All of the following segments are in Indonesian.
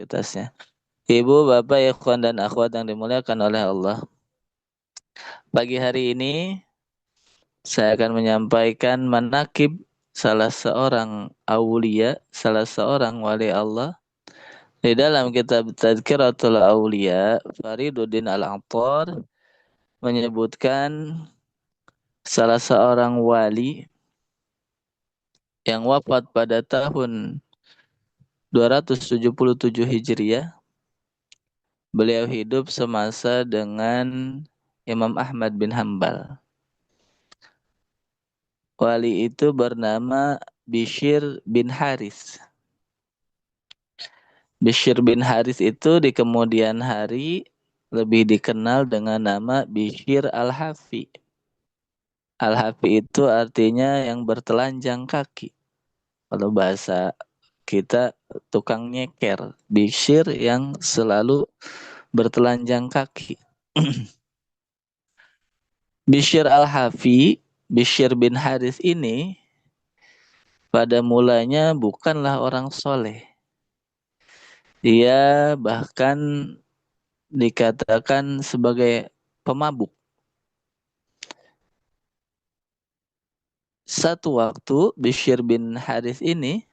aktivitasnya. Ibu, bapak, ikhwan dan akhwat yang dimuliakan oleh Allah. Pagi hari ini saya akan menyampaikan manakib salah seorang aulia, salah seorang wali Allah. Di dalam kitab Tazkiratul Aulia, Fariduddin Al-Attar menyebutkan salah seorang wali yang wafat pada tahun 277 Hijriah. Beliau hidup semasa dengan Imam Ahmad bin Hambal. Wali itu bernama Bishr bin Haris. Bishr bin Haris itu di kemudian hari lebih dikenal dengan nama Bishr Al-Hafi. Al-Hafi itu artinya yang bertelanjang kaki. Kalau bahasa kita tukang nyeker. Bishr yang selalu bertelanjang kaki. Bishr Al-Hafi, Bishr bin Haris ini pada mulanya bukanlah orang soleh. Dia bahkan dikatakan sebagai pemabuk. Satu waktu Bishr bin Haris ini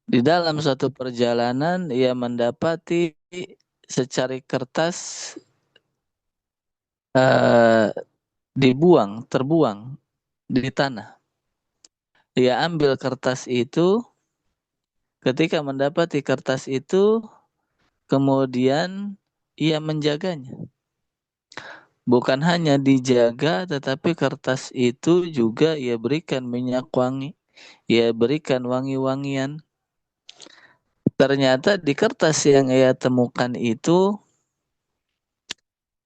di dalam suatu perjalanan ia mendapati secari kertas terbuang di tanah. Ia ambil kertas itu, ketika mendapati kertas itu, kemudian ia menjaganya. Bukan hanya dijaga, tetapi kertas itu juga ia berikan minyak wangi. Ia berikan wangi-wangian. Ternyata di kertas yang ia temukan itu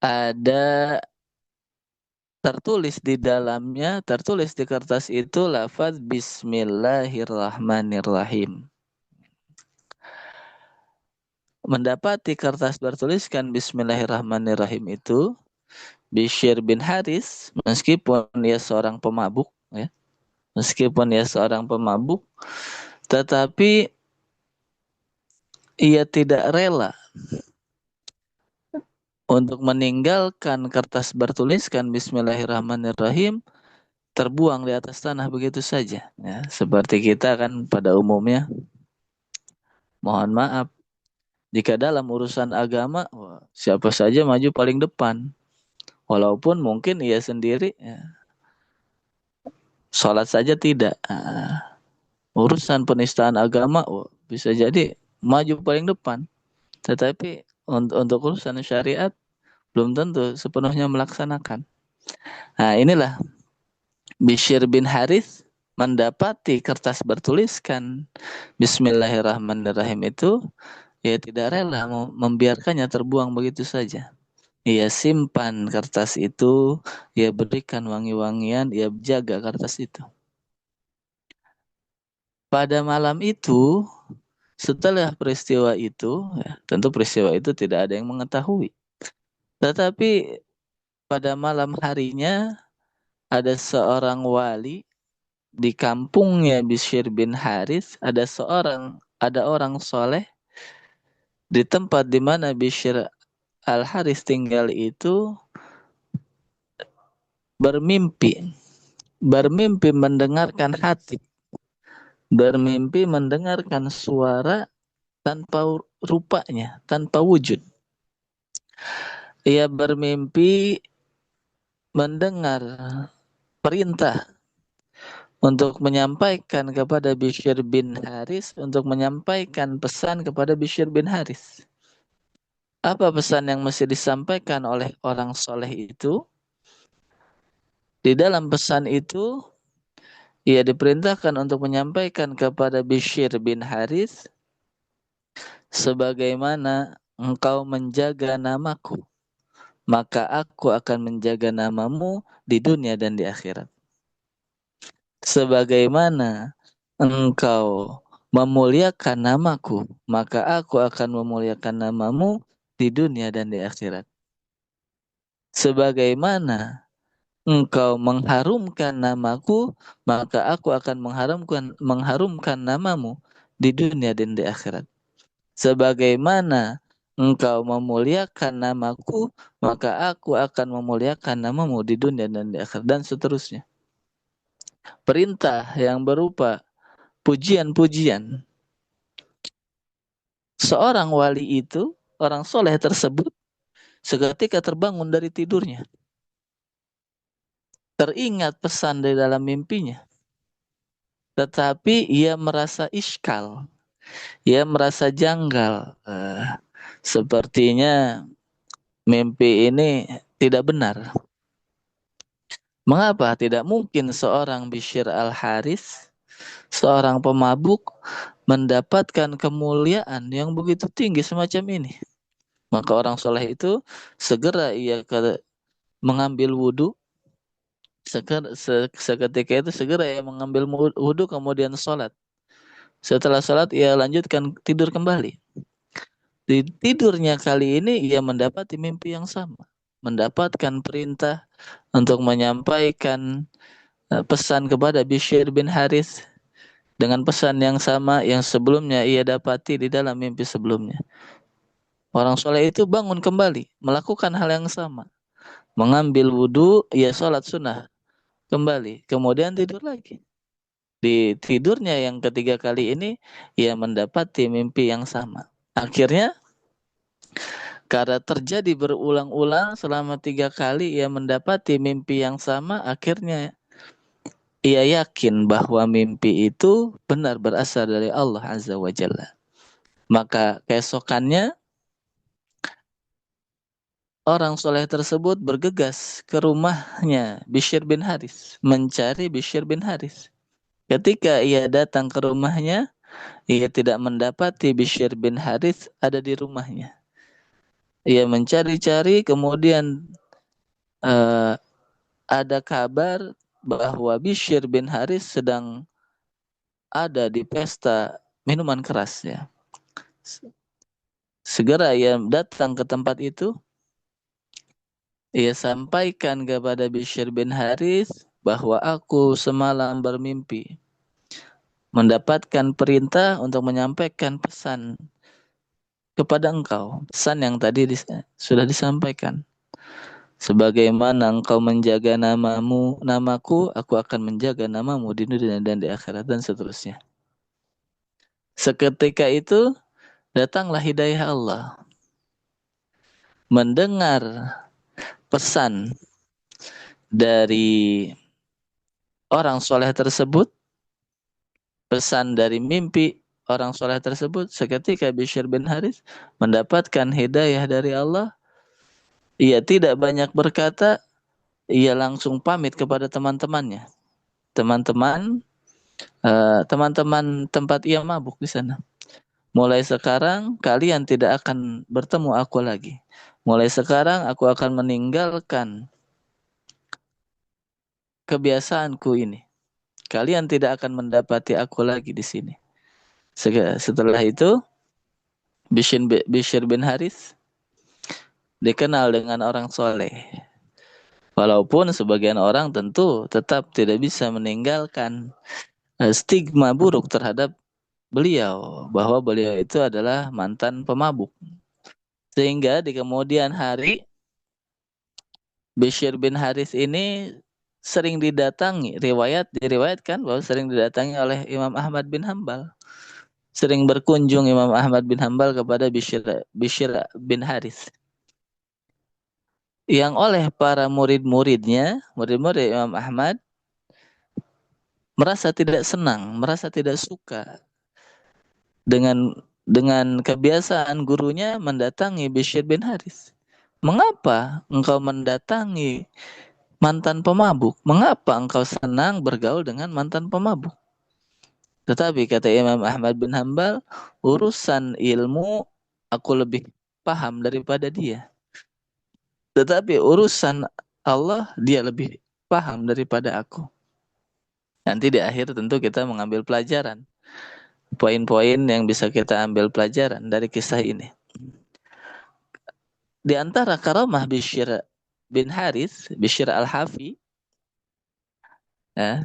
ada tertulis di dalamnya, tertulis di kertas itu lafaz Bismillahirrahmanirrahim. Mendapati kertas bertuliskan Bismillahirrahmanirrahim itu, Bishr bin Haris, meskipun dia seorang pemabuk, ya, tetapi ia tidak rela untuk meninggalkan kertas bertuliskan Bismillahirrahmanirrahim terbuang di atas tanah begitu saja. Ya, seperti kita kan pada umumnya, mohon maaf, jika dalam urusan agama, siapa saja maju paling depan. Walaupun mungkin ia sendiri ya, sholat saja tidak. Urusan penistaan agama bisa jadi maju paling depan. Tetapi untuk urusan syariat belum tentu sepenuhnya melaksanakan. Nah, inilah Bishr bin Harith mendapati kertas bertuliskan Bismillahirrahmanirrahim itu, ia tidak rela membiarkannya terbuang begitu saja. Ia simpan kertas itu, ia berikan wangi-wangian, ia jaga kertas itu. Pada malam itu, setelah peristiwa itu, ya, tentu peristiwa itu tidak ada yang mengetahui. Tetapi pada malam harinya, ada seorang wali di kampungnya Bishr bin Haris, ada orang soleh di tempat di mana Bishr Al-Haris tinggal itu bermimpi mendengarkan khatib, bermimpi mendengarkan suara tanpa rupanya, tanpa wujud. Ia bermimpi mendengar perintah untuk menyampaikan kepada Bishr bin Haris, untuk menyampaikan pesan kepada Bishr bin Haris. Apa pesan yang mesti disampaikan oleh orang soleh itu? Di dalam pesan itu, ia diperintahkan untuk menyampaikan kepada Bishr bin Haris, sebagaimana engkau menjaga namaku, maka aku akan menjaga namamu di dunia dan di akhirat. Sebagaimana engkau memuliakan namaku, maka aku akan memuliakan namamu di dunia dan di akhirat. Sebagaimana engkau mengharumkan namaku, maka aku akan mengharumkan namamu di dunia dan di akhirat. Sebagaimana engkau memuliakan namaku, maka aku akan memuliakan namamu di dunia dan di akhirat, dan seterusnya. Perintah yang berupa pujian-pujian. Seorang wali itu, orang soleh tersebut, seketika terbangun dari tidurnya. Teringat pesan dari dalam mimpinya. Tetapi ia merasa iskal. Ia merasa janggal. Sepertinya mimpi ini tidak benar. Mengapa tidak mungkin seorang Bishr al-Haris, seorang pemabuk, mendapatkan kemuliaan yang begitu tinggi semacam ini? Maka orang soleh itu segera ia mengambil wudhu. Seketika itu segera ia mengambil wudhu kemudian sholat. Setelah sholat ia lanjutkan tidur kembali. Di tidurnya kali ini ia mendapati mimpi yang sama. Mendapatkan perintah untuk menyampaikan pesan kepada Bishr bin Haris dengan pesan yang sama yang sebelumnya ia dapati di dalam mimpi sebelumnya. Orang soleh itu bangun kembali, melakukan hal yang sama. Mengambil wudhu, ia sholat sunnah kembali. Kemudian tidur lagi. Di tidurnya yang ketiga kali ini, ia mendapati mimpi yang sama. Akhirnya, karena terjadi berulang-ulang selama 3 kali ia mendapati mimpi yang sama, akhirnya ia yakin bahwa mimpi itu benar berasal dari Allah Azza wa Jalla. Maka keesokannya orang soleh tersebut bergegas ke rumahnya Bishr bin Haris, mencari Bishr bin Haris. Ketika ia datang ke rumahnya, ia tidak mendapati Bishr bin Haris ada di rumahnya. Ia mencari-cari, kemudian ada kabar bahwa Bishr bin Haris sedang ada di pesta minuman keras ya. Segera ia datang ke tempat itu. Ia sampaikan kepada Bishr bin Haris bahwa aku semalam bermimpi mendapatkan perintah untuk menyampaikan pesan kepada engkau. Pesan yang tadi sudah disampaikan. Sebagaimana engkau menjaga namaku, aku akan menjaga namamu di dunia dan di akhirat, dan seterusnya. Seketika itu datanglah hidayah Allah. Mendengar pesan dari orang soleh tersebut, pesan dari mimpi orang soleh tersebut, seketika Bishr bin Haris mendapatkan hidayah dari Allah. Ia tidak banyak berkata, ia langsung pamit kepada teman-temannya. Teman-teman tempat ia mabuk di sana. Mulai sekarang kalian tidak akan bertemu aku lagi. Mulai sekarang aku akan meninggalkan kebiasaanku ini. Kalian tidak akan mendapati aku lagi di sini. Setelah itu, Bishr bin Haris dikenal dengan orang soleh. Walaupun sebagian orang tentu tetap tidak bisa meninggalkan stigma buruk terhadap beliau, bahwa beliau itu adalah mantan pemabuk. Sehingga di kemudian hari Bishr bin Haris ini sering diriwayatkan bahwa sering didatangi oleh Imam Ahmad bin Hambal. Sering berkunjung Imam Ahmad bin Hambal kepada Bishr bin Haris. Yang oleh para murid-muridnya, murid-murid Imam Ahmad, merasa tidak senang, merasa tidak suka dengan kebiasaan gurunya mendatangi Bishr bin Haris. Mengapa engkau mendatangi mantan pemabuk? Mengapa engkau senang bergaul dengan mantan pemabuk? Tetapi kata Imam Ahmad bin Hambal, urusan ilmu aku lebih paham daripada dia. Tetapi urusan Allah dia lebih paham daripada aku. Nanti di akhir tentu kita mengambil pelajaran. Poin-poin yang bisa kita ambil pelajaran dari kisah ini. Di antara karamah Bishr bin Haris, Bishr al-Hafi,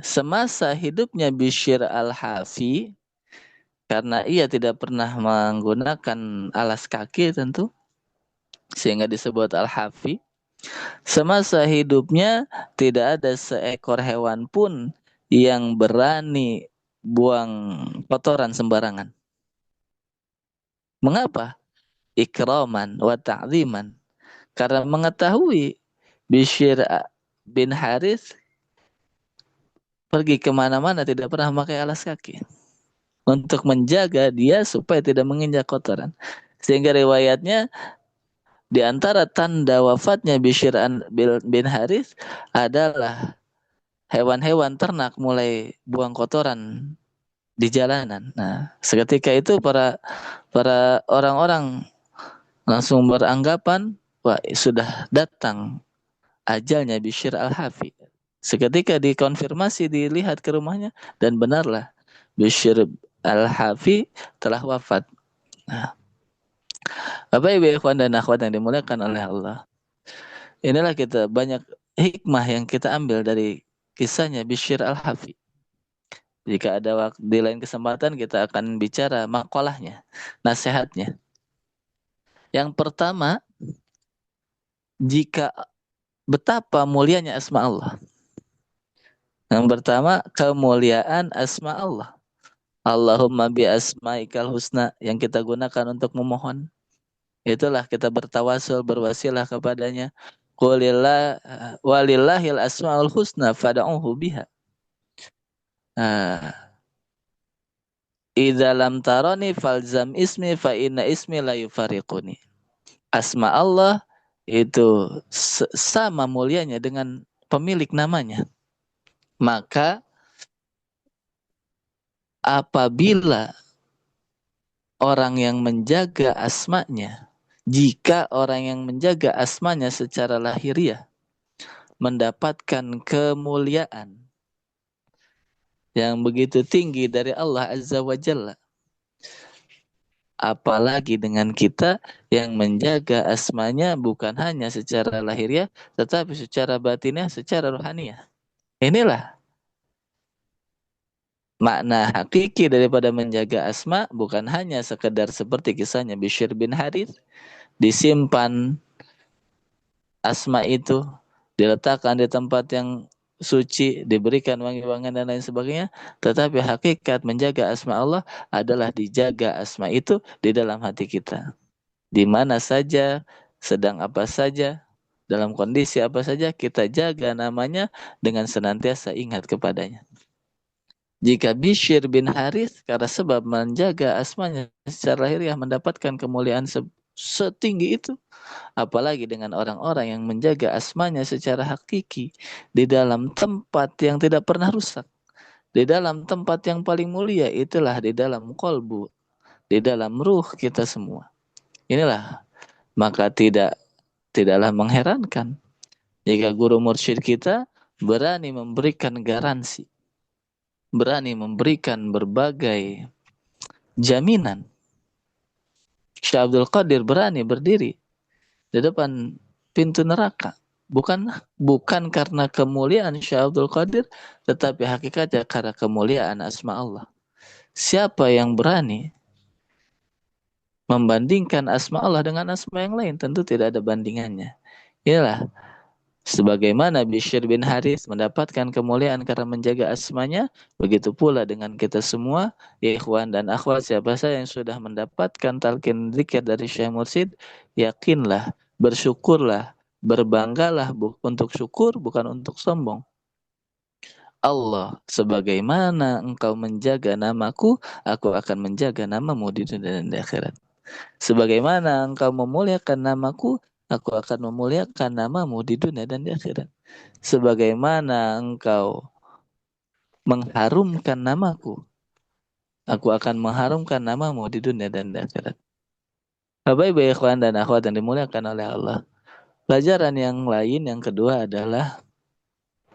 semasa hidupnya Bishr al-Hafi, karena ia tidak pernah menggunakan alas kaki tentu, sehingga disebut Al-Hafi. Semasa hidupnya tidak ada seekor hewan pun yang berani buang kotoran sembarangan. Mengapa? Ikraman wa ta'ziman. Karena mengetahui Bishr bin Harith pergi kemana-mana tidak pernah memakai alas kaki. Untuk menjaga dia supaya tidak menginjak kotoran. Sehingga riwayatnya di antara tanda wafatnya Bishr bin Harith adalah hewan-hewan ternak mulai buang kotoran di jalanan. Nah, seketika itu para orang-orang langsung beranggapan, wah sudah datang ajalnya Bishr al-Hafi. Seketika dikonfirmasi, dilihat ke rumahnya, dan benarlah Bishr al-Hafi telah wafat. Nah, Bapak Ibu ikhwan dan akhwat yang dimuliakan oleh Allah. Inilah kita banyak hikmah yang kita ambil dari kisahnya Bishr al-Hafi. Jika ada waktu di lain kesempatan kita akan bicara makalahnya, nasihatnya. Yang pertama, jika betapa mulianya asma Allah. Yang pertama, kemuliaan asma Allah. Allahumma bi asma'ikal husna yang kita gunakan untuk memohon. Itulah kita bertawasul, berwasilah kepadanya. Qulillah walillahil asmaul husna fad'uhu biha. Idza lam tarani falzam ismi fa inna ismi la yufariquni. Asma Allah itu sama mulianya dengan pemilik namanya. Maka apabila orang yang menjaga asmanya, jika orang yang menjaga asmanya secara lahiriah mendapatkan kemuliaan yang begitu tinggi dari Allah Azza wa Jalla, apalagi dengan kita yang menjaga asmanya bukan hanya secara lahiriah, tetapi secara batinnya, secara rohaniah. Inilah makna hakiki daripada menjaga asma, bukan hanya sekedar seperti kisahnya Bishr bin Harith, disimpan asma itu, diletakkan di tempat yang suci, diberikan wangi-wangian dan lain sebagainya, tetapi hakikat menjaga asma Allah adalah dijaga asma itu di dalam hati kita. Di mana saja, sedang apa saja, dalam kondisi apa saja, kita jaga namanya dengan senantiasa ingat kepadanya. Jika Bishr bin Harith karena sebab menjaga asmanya secara lahiriah mendapatkan kemuliaan setinggi itu, apalagi dengan orang-orang yang menjaga asmanya secara hakiki di dalam tempat yang tidak pernah rusak, di dalam tempat yang paling mulia, itulah di dalam kolbu, di dalam ruh kita semua. Inilah, maka tidaklah mengherankan jika guru mursyid kita berani memberikan garansi, berani memberikan berbagai jaminan. Syekh Abdul Qadir berani berdiri di depan pintu neraka. Bukan karena kemuliaan Syekh Abdul Qadir, tetapi hakikatnya karena kemuliaan asma Allah. Siapa yang berani membandingkan asma Allah dengan asma yang lain? Tentu tidak ada bandingannya. Inilah sebagaimana Bishr bin Harith mendapatkan kemuliaan karena menjaga asmanya, begitu pula dengan kita semua, ikhwan dan akhwat, siapa saja yang sudah mendapatkan talqin zikir dari Syekh Mursyid, yakinlah, bersyukurlah, berbanggalah untuk syukur, bukan untuk sombong. Allah, sebagaimana engkau menjaga namaku, aku akan menjaga namamu di dunia dan di akhirat. Sebagaimana engkau memuliakan namaku, aku akan memuliakan namamu di dunia dan di akhirat. Sebagaimana engkau mengharumkan namaku, aku akan mengharumkan namamu di dunia dan di akhirat. Bapak Ibu ikhwan dan akhwat yang dimuliakan oleh Allah. Pelajaran yang lain yang kedua adalah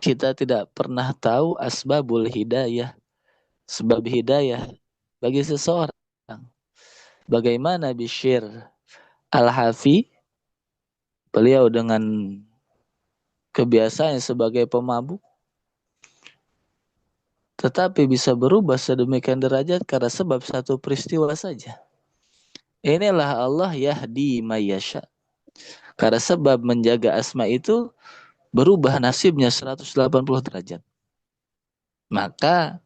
kita tidak pernah tahu asbabul hidayah, sebab hidayah bagi seseorang. Bagaimana Bishr al-Hafi, beliau dengan kebiasaannya sebagai pemabuk, tetapi bisa berubah sedemikian derajat karena sebab satu peristiwa saja. Inilah Allah yahdi mayyasha. Karena sebab menjaga asma itu berubah nasibnya 180 derajat. Maka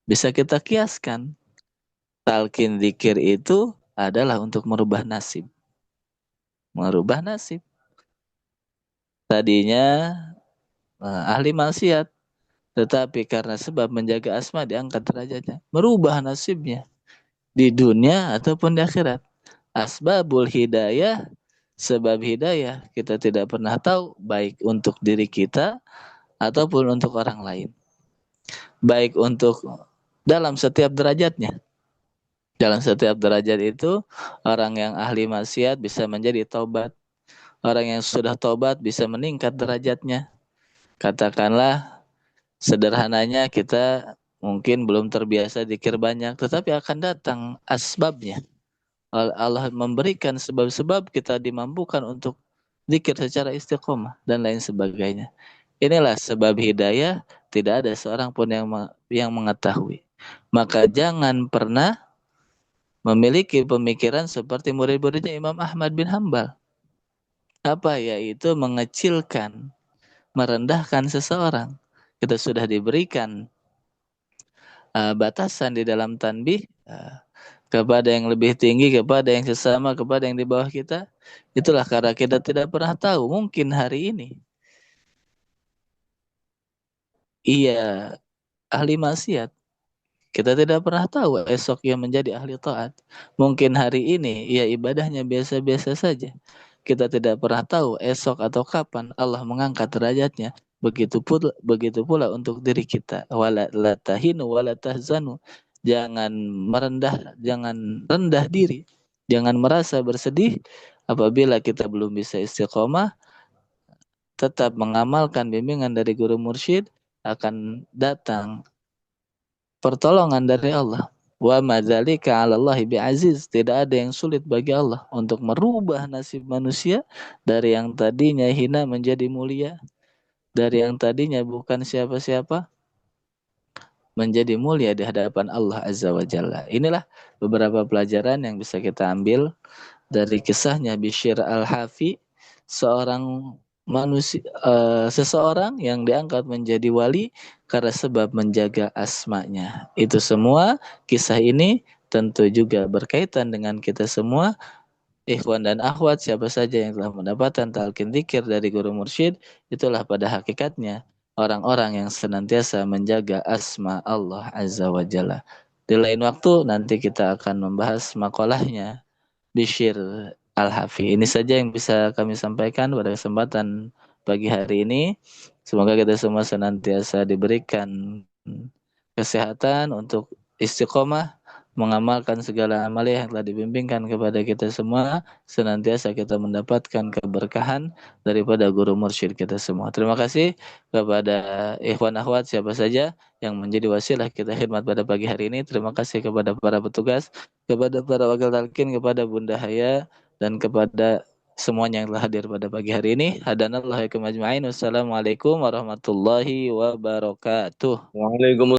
bisa kita kiaskan. Talqin zikir itu adalah untuk merubah nasib. Merubah nasib. Tadinya ahli maksiat. Tetapi karena sebab menjaga asma diangkat derajatnya. Merubah nasibnya. Di dunia ataupun di akhirat. Asbabul hidayah. Sebab hidayah kita tidak pernah tahu. Baik untuk diri kita ataupun untuk orang lain. Baik untuk dalam setiap derajatnya. Dalam setiap derajat itu, orang yang ahli maksiat bisa menjadi taubat. Orang yang sudah taubat bisa meningkat derajatnya. Katakanlah, sederhananya kita mungkin belum terbiasa zikir banyak, tetapi akan datang asbabnya. Allah memberikan sebab-sebab kita dimampukan untuk zikir secara istiqomah dan lain sebagainya. Inilah sebab hidayah, tidak ada seorang pun yang mengetahui. Maka jangan pernah memiliki pemikiran seperti murid-muridnya Imam Ahmad bin Hambal. Apa yaitu mengecilkan, merendahkan seseorang. Kita sudah diberikan batasan di dalam tanbih kepada yang lebih tinggi, kepada yang sesama, kepada yang di bawah kita. Itulah karena kita tidak pernah tahu, mungkin hari ini ia ahli maksiat. Kita tidak pernah tahu esok ia menjadi ahli taat. Mungkin hari ini ia ibadahnya biasa-biasa saja. Kita tidak pernah tahu esok atau kapan Allah mengangkat derajatnya. Begitu pula untuk diri kita. Wala tahinu wala tahzanu. Jangan merendah, jangan rendah diri. Jangan merasa bersedih apabila kita belum bisa istiqomah, tetap mengamalkan bimbingan dari guru mursyid, akan datang pertolongan dari Allah. Wa madzalika 'alallahi bi'aziz. Tidak ada yang sulit bagi Allah untuk merubah nasib manusia dari yang tadinya hina menjadi mulia, dari yang tadinya bukan siapa-siapa menjadi mulia di hadapan Allah Azza wa Jalla. Inilah beberapa pelajaran yang bisa kita ambil dari kisahnya Bishr al-Hafi, seorang seseorang yang diangkat menjadi wali karena sebab menjaga asmanya. Itu semua kisah ini tentu juga berkaitan dengan kita semua, ikhwan dan akhwat, siapa saja yang telah mendapatkan talqin dzikir dari guru mursyid, itulah pada hakikatnya orang-orang yang senantiasa menjaga asma Allah Azza wa Jalla. Di lain waktu nanti kita akan membahas makalahnya Bishr Al-Hafi. Ini saja yang bisa kami sampaikan pada kesempatan pagi hari ini. Semoga kita semua senantiasa diberikan kesehatan untuk istiqomah mengamalkan segala amalia yang telah dibimbingkan kepada kita semua, senantiasa kita mendapatkan keberkahan daripada guru mursyid kita semua. Terima kasih kepada ikhwan akhwat siapa saja yang menjadi wasilah kita khidmat pada pagi hari ini. Terima kasih kepada para petugas, kepada para wakil talqin, kepada Bunda Haya, dan kepada semuanya yang telah hadir pada pagi hari ini. Hadanallahu wa iyyakum ajma'in. Wassalamualaikum warahmatullahi wabarakatuh. Waalaikumsalam.